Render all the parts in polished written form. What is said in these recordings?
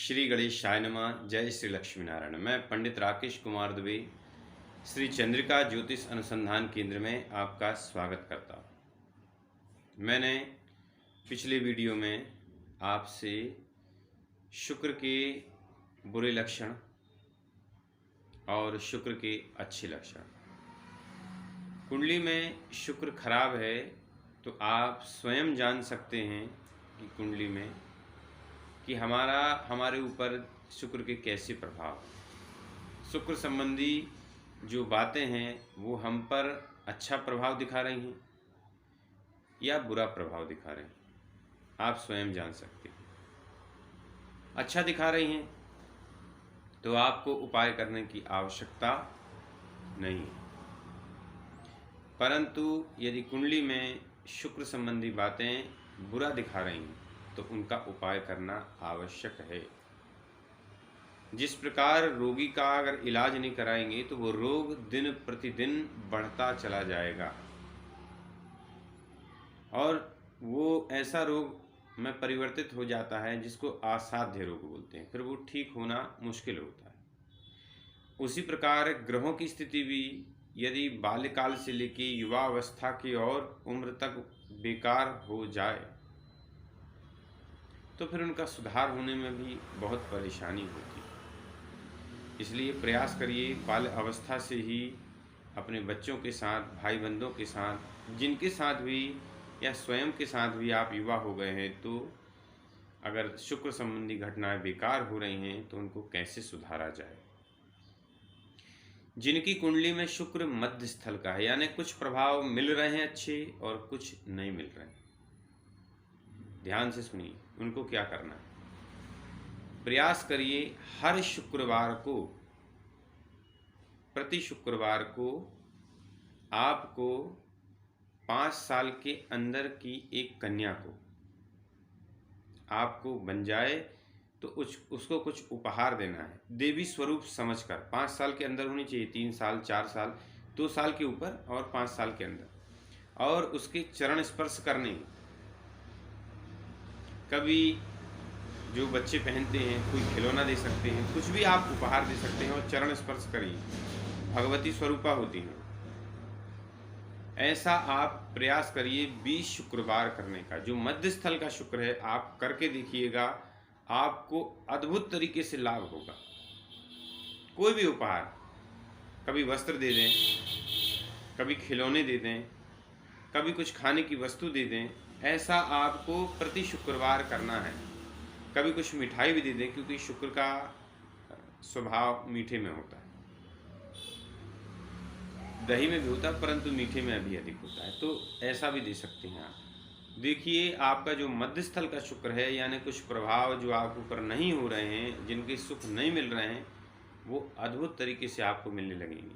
श्री गणेशाय नमः। जय श्री लक्ष्मी नारायण। मैं पंडित राकेश कुमार दुबे श्री चंद्रिका ज्योतिष अनुसंधान केंद्र में आपका स्वागत करता हूँ। मैंने पिछले वीडियो में आपसे शुक्र के बुरे लक्षण और शुक्र के अच्छे लक्षण, कुंडली में शुक्र खराब है तो आप स्वयं जान सकते हैं कि कुंडली में कि हमारे ऊपर शुक्र के कैसे प्रभाव, शुक्र संबंधी जो बातें हैं वो हम पर अच्छा प्रभाव दिखा रही हैं या बुरा प्रभाव दिखा रहे हैं, आप स्वयं जान सकते हैं। अच्छा दिखा रही हैं तो आपको उपाय करने की आवश्यकता नहीं है, परंतु यदि कुंडली में शुक्र संबंधी बातें बुरा दिखा रही हैं तो उनका उपाय करना आवश्यक है। जिस प्रकार रोगी का अगर इलाज नहीं कराएंगे तो वो रोग दिन प्रतिदिन बढ़ता चला जाएगा और वो ऐसा रोग में परिवर्तित हो जाता है जिसको असाध्य रोग बोलते हैं, फिर वो ठीक होना मुश्किल होता है। उसी प्रकार ग्रहों की स्थिति भी यदि बाल्यकाल से लेकर युवा अवस्था की और उम्र तक बेकार हो जाए तो फिर उनका सुधार होने में भी बहुत परेशानी होती है। इसलिए प्रयास करिए बाल्य अवस्था से ही अपने बच्चों के साथ, भाई बंधों के साथ, जिनके साथ भी या स्वयं के साथ भी आप युवा हो गए हैं तो अगर शुक्र संबंधी घटनाएं बेकार हो रही हैं तो उनको कैसे सुधारा जाए। जिनकी कुंडली में शुक्र मध्य स्थल का है, यानी कुछ प्रभाव मिल रहे हैं अच्छे और कुछ नहीं मिल रहे हैं, ध्यान से सुनिए उनको क्या करना है। प्रयास करिए हर शुक्रवार को, प्रति शुक्रवार को आपको 5 साल के अंदर की एक कन्या को आपको बन जाए तो उसको कुछ उपहार देना है, देवी स्वरूप समझकर। 5 साल के अंदर होनी चाहिए, 3 साल, 4 साल, 2 साल के ऊपर और 5 साल के अंदर, और उसके चरण स्पर्श करने। कभी जो बच्चे पहनते हैं कोई खिलौना दे सकते हैं, कुछ भी आप उपहार दे सकते हैं और चरण स्पर्श करिए, भगवती स्वरूपा होती हैं। ऐसा आप प्रयास करिए 20 शुक्रवार करने का। जो मध्य स्थल का शुक्र है आप करके देखिएगा, आपको अद्भुत तरीके से लाभ होगा। कोई भी उपहार, कभी वस्त्र दे दें, कभी खिलौने दे दें, कभी कुछ खाने की वस्तु दे दें, ऐसा आपको प्रति शुक्रवार करना है। कभी कुछ मिठाई भी दे दें, क्योंकि शुक्र का स्वभाव मीठे में होता है, दही में भी होता है परंतु मीठे में अभी अधिक होता है, तो ऐसा भी दे सकते हैं आप। देखिए आपका जो मध्य स्थल का शुक्र है, यानी कुछ प्रभाव जो आप ऊपर नहीं हो रहे हैं, जिनके सुख नहीं मिल रहे हैं, वो अद्भुत तरीके से आपको मिलने लगेंगे।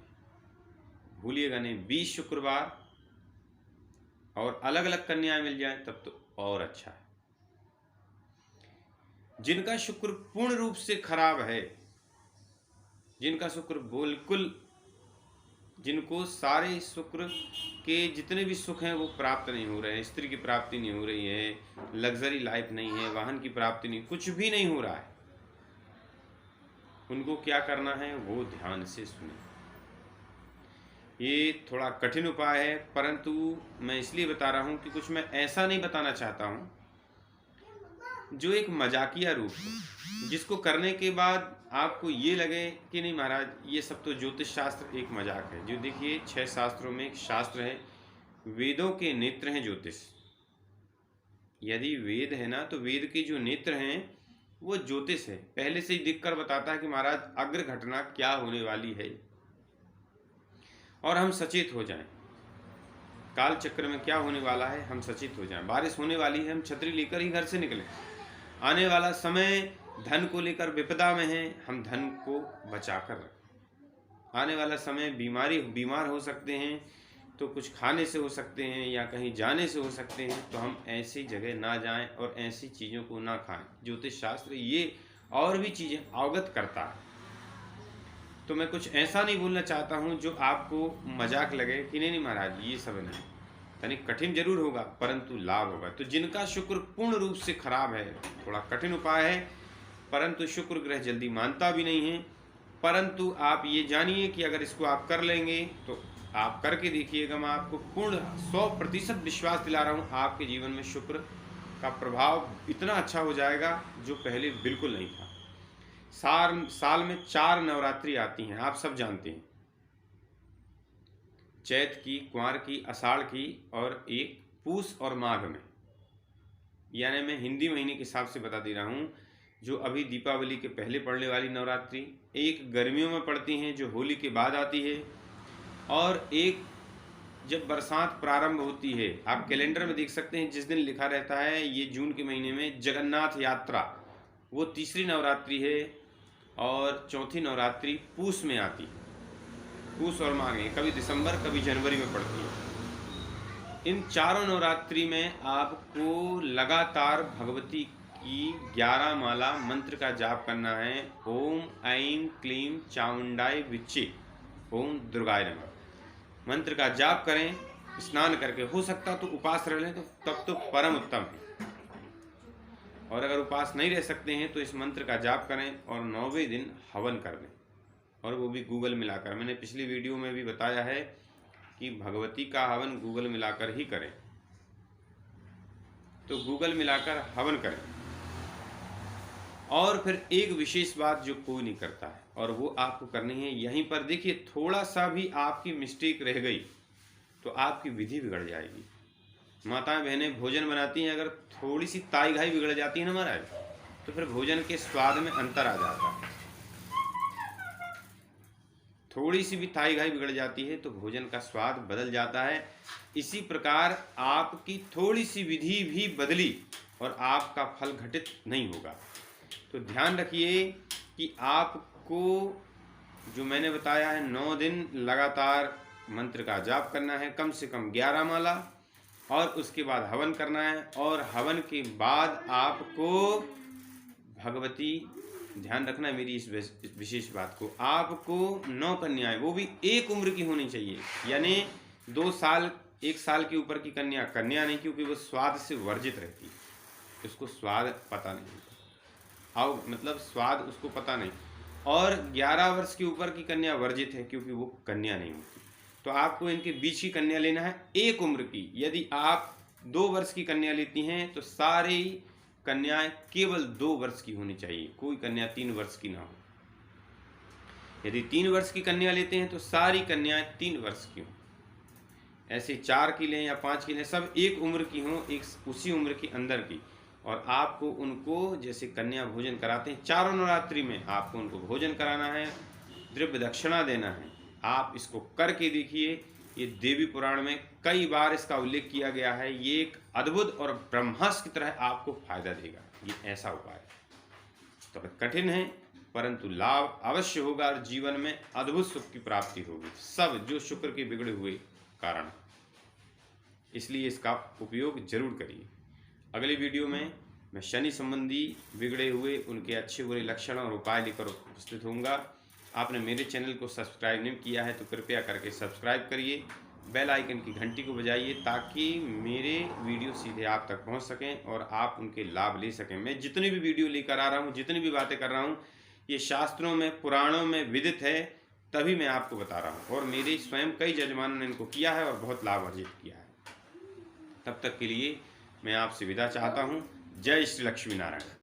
भूलिएगा नहीं, 20 शुक्रवार और अलग अलग कन्याएं मिल जाए तब तो और अच्छा है। जिनका शुक्र पूर्ण रूप से खराब है, जिनका शुक्र बिल्कुल, जिनको सारे शुक्र के जितने भी सुख हैं वो प्राप्त नहीं हो रहे हैं, स्त्री की प्राप्ति नहीं हो रही है, लग्जरी लाइफ नहीं है, वाहन की प्राप्ति नहीं, कुछ भी नहीं हो रहा है, उनको क्या करना है वो ध्यान से सुने। ये थोड़ा कठिन उपाय है, परंतु मैं इसलिए बता रहा हूँ कि कुछ मैं ऐसा नहीं बताना चाहता हूँ जो एक मजाकिया रूप है, जिसको करने के बाद आपको ये लगे कि नहीं महाराज ये सब तो ज्योतिष शास्त्र एक मजाक है। जो देखिए 6 शास्त्रों में एक शास्त्र है, वेदों के नेत्र हैं ज्योतिष। यदि वेद है ना तो वेद के जो नेत्र हैं वो ज्योतिष है, पहले से ही दिखकर बताता है कि महाराज अग्र घटना क्या होने वाली है और हम सचेत हो जाएं। काल चक्र में क्या होने वाला है हम सचेत हो जाएं। बारिश होने वाली है, हम छतरी लेकर ही घर से निकलें। आने वाला समय धन को लेकर विपदा में है, हम धन को बचा कर रखें। आने वाला समय बीमार हो सकते हैं, तो कुछ खाने से हो सकते हैं या कहीं जाने से हो सकते हैं, तो हम ऐसी जगह ना जाएं और ऐसी चीज़ों को ना खाएं। ज्योतिष शास्त्र ये और भी चीज़ें अवगत करता है। तो मैं कुछ ऐसा नहीं बोलना चाहता हूँ जो आपको मजाक लगे कि नहीं महाराज ये सब नहीं, यानी कठिन जरूर होगा परंतु लाभ होगा। तो जिनका शुक्र पूर्ण रूप से खराब है, थोड़ा कठिन उपाय है परंतु शुक्र ग्रह जल्दी मानता भी नहीं है। परंतु आप ये जानिए कि अगर इसको आप कर लेंगे तो आप करके देखिएगा, मैं आपको पूर्ण 100% विश्वास दिला रहा हूँ, आपके जीवन में शुक्र का प्रभाव इतना अच्छा हो जाएगा जो पहले बिल्कुल नहीं था। साल में 4 नवरात्रि आती हैं, आप सब जानते हैं, चैत की, कुंवार की, आषाढ़ की और एक पूस और माघ में। यानी मैं हिंदी महीने के हिसाब से बता दे रहा हूँ। जो अभी दीपावली के पहले पड़ने वाली नवरात्रि, एक गर्मियों में पड़ती हैं जो होली के बाद आती है, और एक जब बरसात प्रारंभ होती है, आप कैलेंडर में देख सकते हैं जिस दिन लिखा रहता है ये जून के महीने में जगन्नाथ यात्रा, वो तीसरी नवरात्रि है। और चौथी नवरात्रि पूस में आती है, पूस और माघ में, कभी दिसंबर कभी जनवरी में पड़ती है। इन चारों नवरात्रि में आपको लगातार भगवती की 11 माला मंत्र का जाप करना है। ओम ऐं क्लीं चामुंडाय विच्चे, ओम दुर्गाय नमः मंत्र का जाप करें। स्नान करके, हो सकता तो उपास रह लें तो तब तो परम उत्तम है, और अगर उपास नहीं रह सकते हैं तो इस मंत्र का जाप करें और 9वें दिन हवन कर लें, और वो भी गूगल मिलाकर। मैंने पिछली वीडियो में भी बताया है कि भगवती का हवन गूगल मिलाकर ही करें, तो गूगल मिलाकर हवन करें। और फिर एक विशेष बात जो कोई नहीं करता है, और वो आपको करनी है। यहीं पर देखिए, थोड़ा सा भी आपकी मिस्टेक रह गई तो आपकी विधि बिगड़ जाएगी। माताएं बहनें भोजन बनाती हैं, अगर थोड़ी सी ताई घाई बिगड़ जाती है ना महाराज, तो फिर भोजन के स्वाद में अंतर आ जाता है। थोड़ी सी भी ताई घाई बिगड़ जाती है तो भोजन का स्वाद बदल जाता है। इसी प्रकार आपकी थोड़ी सी विधि भी बदली और आपका फल घटित नहीं होगा। तो ध्यान रखिए कि आपको जो मैंने बताया है, 9 दिन लगातार मंत्र का जाप करना है, कम से कम 11 माला, और उसके बाद हवन करना है। और हवन के बाद आपको भगवती, ध्यान रखना है मेरी इस विशेष बात को, आपको 9 कन्याएं, वो भी एक उम्र की होनी चाहिए। यानी 2 साल 1 साल के ऊपर की कन्या नहीं, क्योंकि वो स्वाद से वर्जित रहती है, उसको स्वाद पता नहीं, आओ मतलब स्वाद उसको पता नहीं। और 11 वर्ष के ऊपर की कन्या वर्जित है, क्योंकि वो कन्या नहीं होती। तो आपको इनके बीच की कन्या लेना है, एक उम्र की। यदि आप 2 वर्ष की कन्या लेती हैं तो सारी कन्याएं केवल 2 वर्ष की होनी चाहिए, कोई कन्या 3 वर्ष की ना हो। यदि 3 वर्ष की कन्या लेते हैं तो सारी कन्याएं 3 वर्ष की हों। ऐसे 4 की लें या 5 की लें, सब एक उम्र की हों, एक उसी उम्र के अंदर की। और आपको उनको जैसे कन्या भोजन कराते हैं, चारों नवरात्रि में आपको उनको भोजन कराना है, द्रव्य दक्षिणा देना है। आप इसको करके देखिए, ये देवी पुराण में कई बार इसका उल्लेख किया गया है। ये एक अद्भुत और ब्रह्मास्त्र की तरह आपको फायदा देगा, ये ऐसा उपाय है। तो कठिन है परंतु लाभ अवश्य होगा, और जीवन में अद्भुत सुख की प्राप्ति होगी, सब जो शुक्र के बिगड़े हुए कारण। इसलिए इसका उपयोग जरूर करिए। अगली वीडियो में मैं शनि संबंधी बिगड़े हुए उनके अच्छे बुरे लक्षण और उपाय लेकर उपस्थित होऊंगा। आपने मेरे चैनल को सब्सक्राइब नहीं किया है तो कृपया करके सब्सक्राइब करिए, बेल आइकन की घंटी को बजाइए, ताकि मेरे वीडियो सीधे आप तक पहुंच सकें और आप उनके लाभ ले सकें। मैं जितनी भी वीडियो लेकर आ रहा हूं, जितनी भी बातें कर रहा हूं, ये शास्त्रों में, पुराणों में विदित है, तभी मैं आपको बता रहा हूँ। और मेरे स्वयं कई जजमानों ने इनको किया है और बहुत लाभ अर्जित किया है। तब तक के लिए मैं आपसे विदा चाहता हूँ। जय श्री लक्ष्मी नारायण।